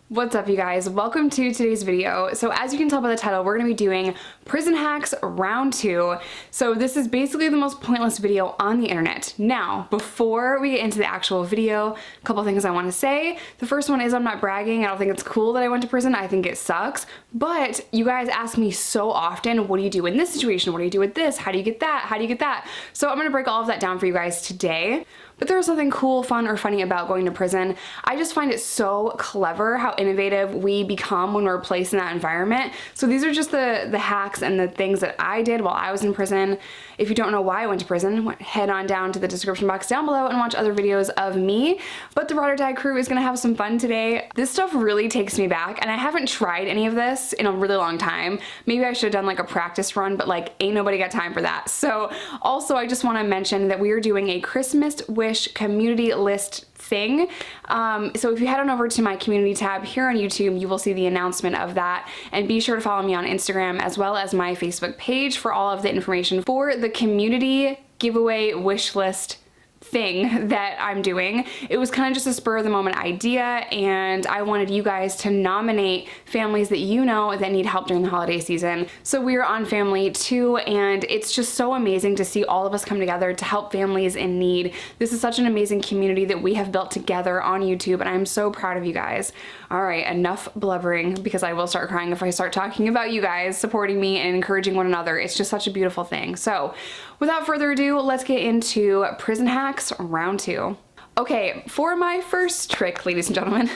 What's up, you guys? Welcome to today's video. So as you can tell by the title, we're going to be doing prison hacks round 2. So this is basically the most pointless video on the internet. Now, before we get into the actual video, a couple things I want to say. The first one is I'm not bragging. I don't think it's cool that I went to prison. I think it sucks. But you guys ask me so often, what do you do in this situation? What do you do with this? How do you get that? How do you get that? So I'm going to break all of that down for you guys today. But there's nothing cool, fun, or funny about going to prison. I just find it so clever how innovative we become when we're placed in that environment. So these are just the hacks and the things that I did while I was in prison. If you don't know why I went to prison, head on down to the description box down below and watch other videos of me. But the Ride or Die crew is gonna have some fun today. This stuff really takes me back, and I haven't tried any of this in a really long time. Maybe I should have done like a practice run, but like ain't nobody got time for that. So also I just wanna mention that we are doing a Christmas wish community list thing. So if you head on over to my community tab here on YouTube, you will see the announcement of that, and be sure to follow me on Instagram as well as my Facebook page for all of the information for the community giveaway wish list thing that I'm doing. It was kind of just a spur of the moment idea, and I wanted you guys to nominate families that you know that need help during the holiday season. So we are on family 2, and it's just so amazing to see all of us come together to help families in need. This is such an amazing community that we have built together on YouTube, and I'm so proud of you guys. All right, enough blubbering, because I will start crying if I start talking about you guys supporting me and encouraging one another. It's just such a beautiful thing. So without further ado, let's get into prison hacks round 2. Okay, for my first trick, ladies and gentlemen,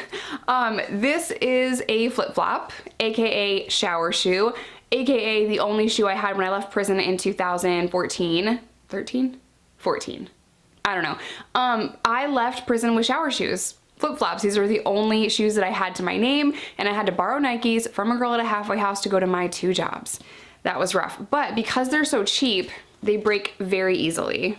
this is a flip-flop, aka shower shoe, aka the only shoe I had when I left prison in 2014, 13? 14. I don't know. I left prison with shower shoes. Flip-flops. These are the only shoes that I had to my name, and I had to borrow Nikes from a girl at a halfway house to go to my 2 jobs. That was rough. But because they're so cheap, they break very easily.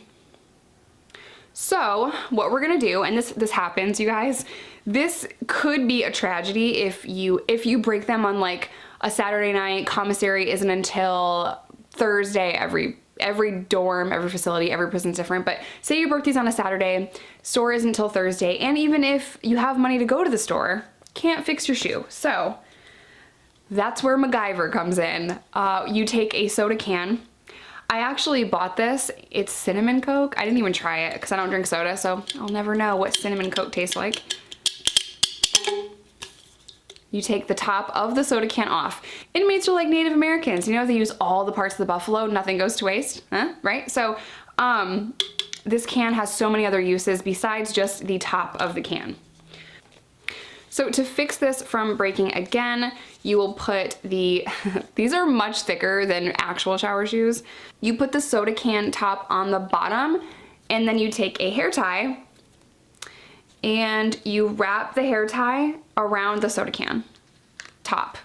So what we're gonna do, and this happens, you guys, this could be a tragedy if you break them on like a Saturday night. Commissary isn't until Thursday. Every dorm, every facility, every prison's different, but say you broke these on a Saturday, store isn't until Thursday, and even if you have money to go to the store, can't fix your shoe. So that's where MacGyver comes in. You take a soda can. I actually bought this. It's cinnamon Coke. I didn't even try it because I don't drink soda, so I'll never know what cinnamon Coke tastes like. You take the top of the soda can off. Inmates are like Native Americans. You know, they use all the parts of the buffalo. Nothing goes to waste, huh? Right? So this can has so many other uses besides just the top of the can. So to fix this from breaking again, you will put these are much thicker than actual shower shoes. You put the soda can top on the bottom, and then you take a hair tie and you wrap the hair tie around the soda can top.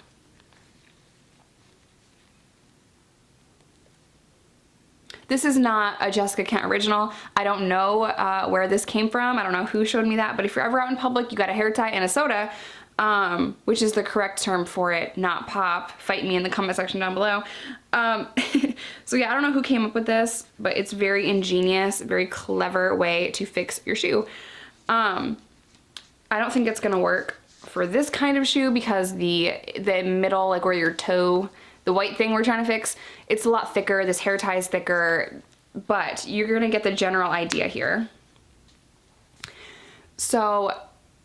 This is not a Jessica Kent original. I don't know where this came from. I don't know who showed me that, but if you're ever out in public, you got a hair tie and a soda, which is the correct term for it, not pop. Fight me in the comment section down below. So yeah, I don't know who came up with this, but it's very ingenious, very clever way to fix your shoe. I don't think it's gonna work for this kind of shoe because the middle, like where your toe, the white thing we're trying to fix, it's a lot thicker. This hair tie is thicker, but you're gonna get the general idea here. So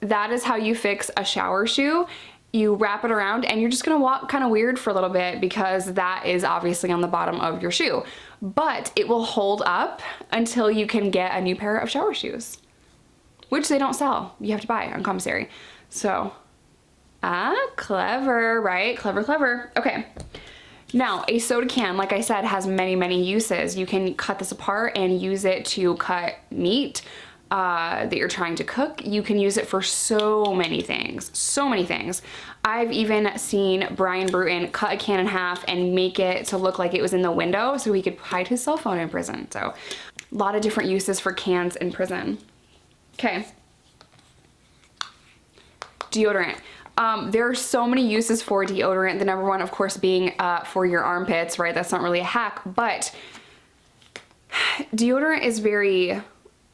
that is how you fix a shower shoe. You wrap it around, and you're just gonna walk kind of weird for a little bit because that is obviously on the bottom of your shoe. But it will hold up until you can get a new pair of shower shoes, which they don't sell. You have to buy on commissary. So, clever, right? Clever, clever. Okay. Now, a soda can, like I said, has many, many uses. You can cut this apart and use it to cut meat that you're trying to cook. You can use it for so many things, so many things. I've even seen Brian Bruton cut a can in half and make it to look like it was in the window so he could hide his cell phone in prison. So, a lot of different uses for cans in prison. Okay. Deodorant. There are so many uses for deodorant. The number one, of course, being for your armpits, right? That's not really a hack, but deodorant is very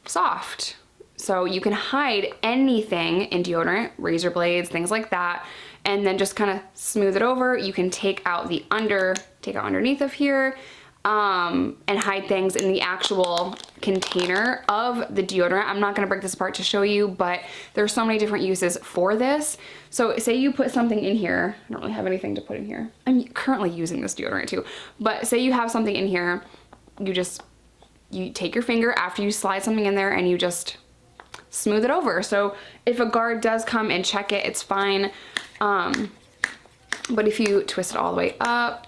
soft. So you can hide anything in deodorant, razor blades, things like that, and then just kind of smooth it over. You can take out underneath of here, and hide things in the actual container of the deodorant. I'm not gonna break this apart to show you, but there's so many different uses for this. So say you put something in here. I don't really have anything to put in here. I'm currently using this deodorant too, but say you have something in here, you take your finger after you slide something in there and you just smooth it over. So if a guard does come and check it, it's fine. But if you twist it all the way up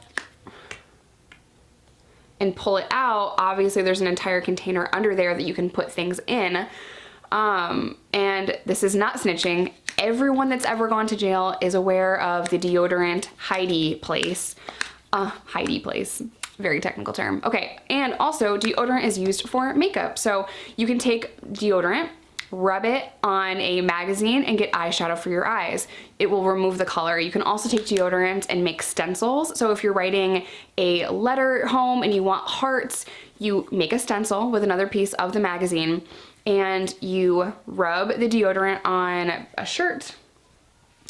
and pull it out, obviously there's an entire container under there that you can put things in. And this is not snitching. Everyone that's ever gone to jail is aware of the deodorant hidey place. Hidey place, very technical term. Okay, and also deodorant is used for makeup. So you can take deodorant, rub it on a magazine and get eyeshadow for your eyes. It will remove the color. You can also take deodorant and make stencils. So if you're writing a letter home and you want hearts, you make a stencil with another piece of the magazine and you rub the deodorant on a shirt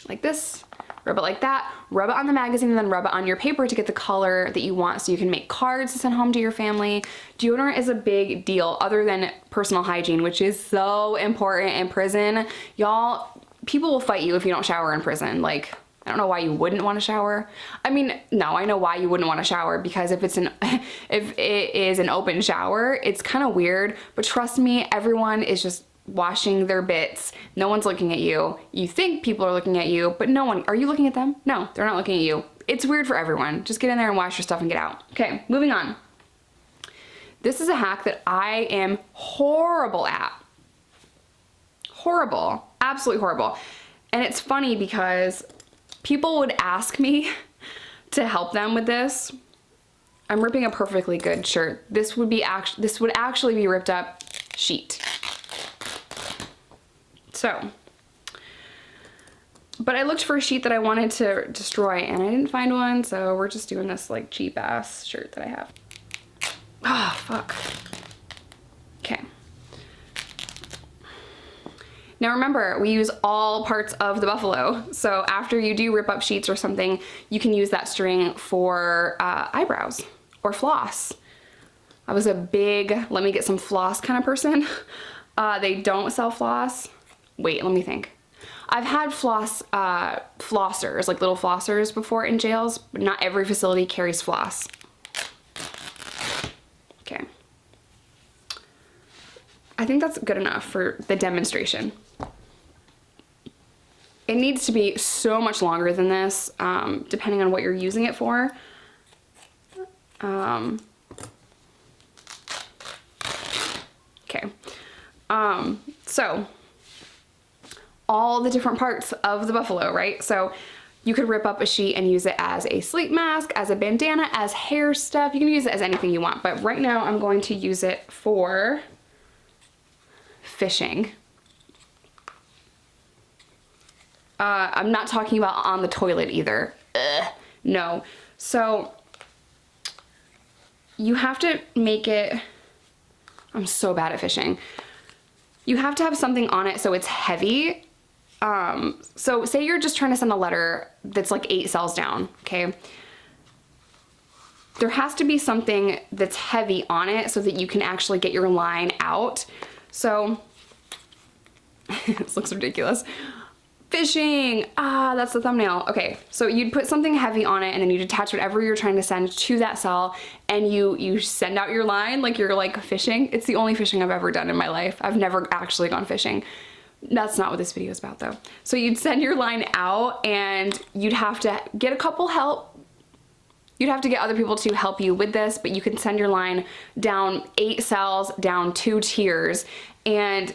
like this, rub it like that, rub it on the magazine, and then rub it on your paper to get the color that you want so you can make cards to send home to your family. Deodorant is a big deal other than personal hygiene, which is so important in prison. Y'all, people will fight you if you don't shower in prison. Like, I don't know why you wouldn't want to shower. I mean, no, I know why you wouldn't want to shower, because if it is an open shower, it's kind of weird, but trust me, everyone is just washing their bits. No one's looking at you. You think people are looking at you, but no one. Are you looking at them? No, they're not looking at you. It's weird for everyone. Just get in there and wash your stuff and get out. Okay, moving on. This is a hack that I am horrible at. Horrible. Absolutely horrible. And it's funny because people would ask me to help them with this. I'm ripping a perfectly good shirt. This would actually be ripped up sheet. So, but I looked for a sheet that I wanted to destroy and I didn't find one, so we're just doing this like cheap ass shirt that I have. Oh, fuck. Okay. Now remember, we use all parts of the buffalo, so after you do rip up sheets or something, you can use that string for eyebrows or floss. I was a big, let me get some floss kind of person. They don't sell floss. Wait, let me think. I've had flossers, like little flossers before in jails, but not every facility carries floss. Okay. I think that's good enough for the demonstration. It needs to be so much longer than this, depending on what you're using it for. Okay. So all the different parts of the buffalo, right? So you could rip up a sheet and use it as a sleep mask, as a bandana, as hair stuff. You can use it as anything you want, but right now I'm going to use it for fishing. I'm not talking about on the toilet either. Ugh, no. So you have to make it, I'm so bad at fishing. You have to have something on it so it's heavy. So say you're just trying to send a letter that's like 8 cells down, okay? There has to be something that's heavy on it so that you can actually get your line out. So, this looks ridiculous. Fishing, that's the thumbnail. Okay, so you'd put something heavy on it and then you'd attach whatever you're trying to send to that cell and you send out your line like you're like fishing. It's the only fishing I've ever done in my life. I've never actually gone fishing. That's not what this video is about though. So you'd send your line out and you'd have to get a couple help. You'd have to get other people to help you with this, but you can send your line down 8 cells, down 2 tiers, and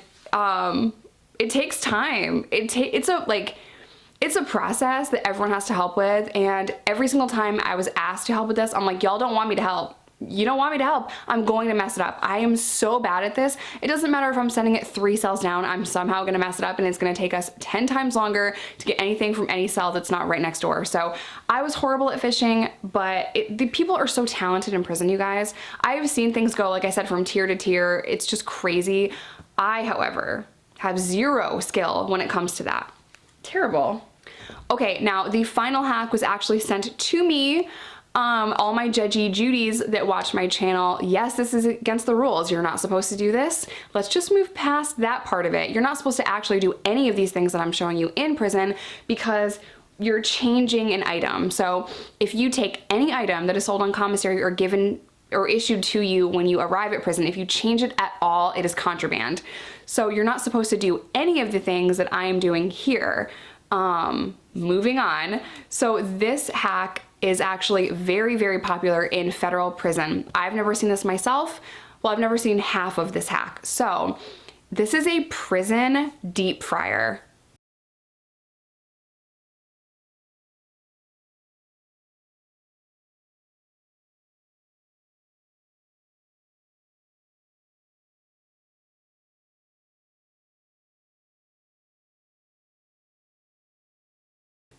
it takes time. It's a process that everyone has to help with, and every single time I was asked to help with this, I'm like, y'all don't want me to help. You don't want me to help. I'm going to mess it up. I am so bad at this. It doesn't matter if I'm sending it 3 cells down, I'm somehow gonna mess it up and it's gonna take us 10 times longer to get anything from any cell that's not right next door. So I was horrible at fishing, but the people are so talented in prison, you guys. I have seen things go, like I said, from tier to tier. It's just crazy. I, however, have zero skill when it comes to that. Terrible. Okay, now the final hack was actually sent to me. All my judgy Judies that watch my channel, yes, this is against the rules. You're not supposed to do this. Let's just move past that part of it. You're not supposed to actually do any of these things that I'm showing you in prison because you're changing an item. So if you take any item that is sold on commissary or given or issued to you when you arrive at prison, if you change it at all, it is contraband. So you're not supposed to do any of the things that I am doing here. Moving on. So this hack is actually very, very popular in federal prison. I've never seen this myself. Well, I've never seen half of this hack. So this is a prison deep fryer.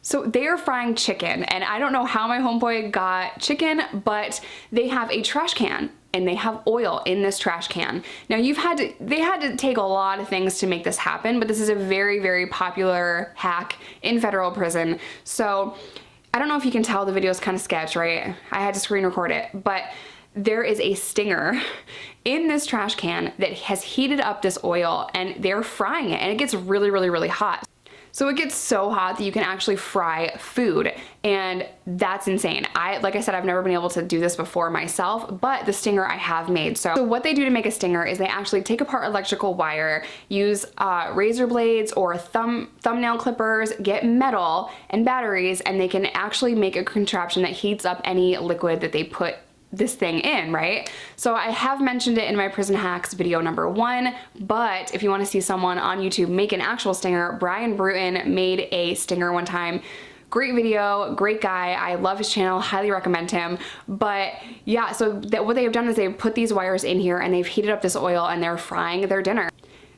So they are frying chicken, and I don't know how my homeboy got chicken, but they have a trash can and they have oil in this trash can. Now they had to take a lot of things to make this happen, but this is a very, very popular hack in federal prison. So I don't know if you can tell the video is kind of sketch, right? I had to screen record it, but there is a stinger in this trash can that has heated up this oil and they're frying it, and it gets really, really, really hot. So it gets so hot that you can actually fry food, and that's insane. Like I said, I've never been able to do this before myself, but the stinger I have made. So what they do to make a stinger is they actually take apart electrical wire, use razor blades or thumbnail clippers, get metal and batteries, and they can actually make a contraption that heats up any liquid that they put this thing in, right? So I have mentioned it in my prison hacks video number 1, but if you want to see someone on YouTube make an actual stinger, Brian Bruton made a stinger one time. Great video, great guy. I love his channel, highly recommend him. But yeah, so what they have done is they've put these wires in here and they've heated up this oil and they're frying their dinner.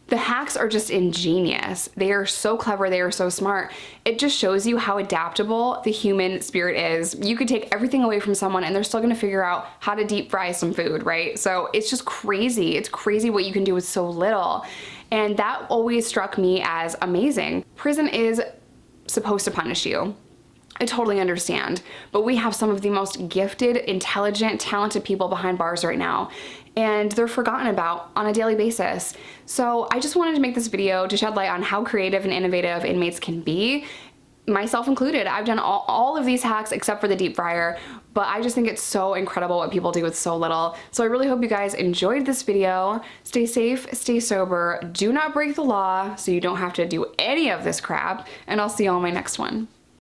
The hacks are just ingenious. They are so clever, they are so smart. It just shows you how adaptable the human spirit is. You could take everything away from someone and they're still gonna figure out how to deep fry some food, right? So it's just crazy. It's crazy what you can do with so little. And that always struck me as amazing. Prison is supposed to punish you. I totally understand, but we have some of the most gifted, intelligent, talented people behind bars right now, and they're forgotten about on a daily basis. So I just wanted to make this video to shed light on how creative and innovative inmates can be, myself included. I've done all of these hacks except for the deep fryer, but I just think it's so incredible what people do with so little. So I really hope you guys enjoyed this video. Stay safe, stay sober, do not break the law so you don't have to do any of this crap, and I'll see you on my next one.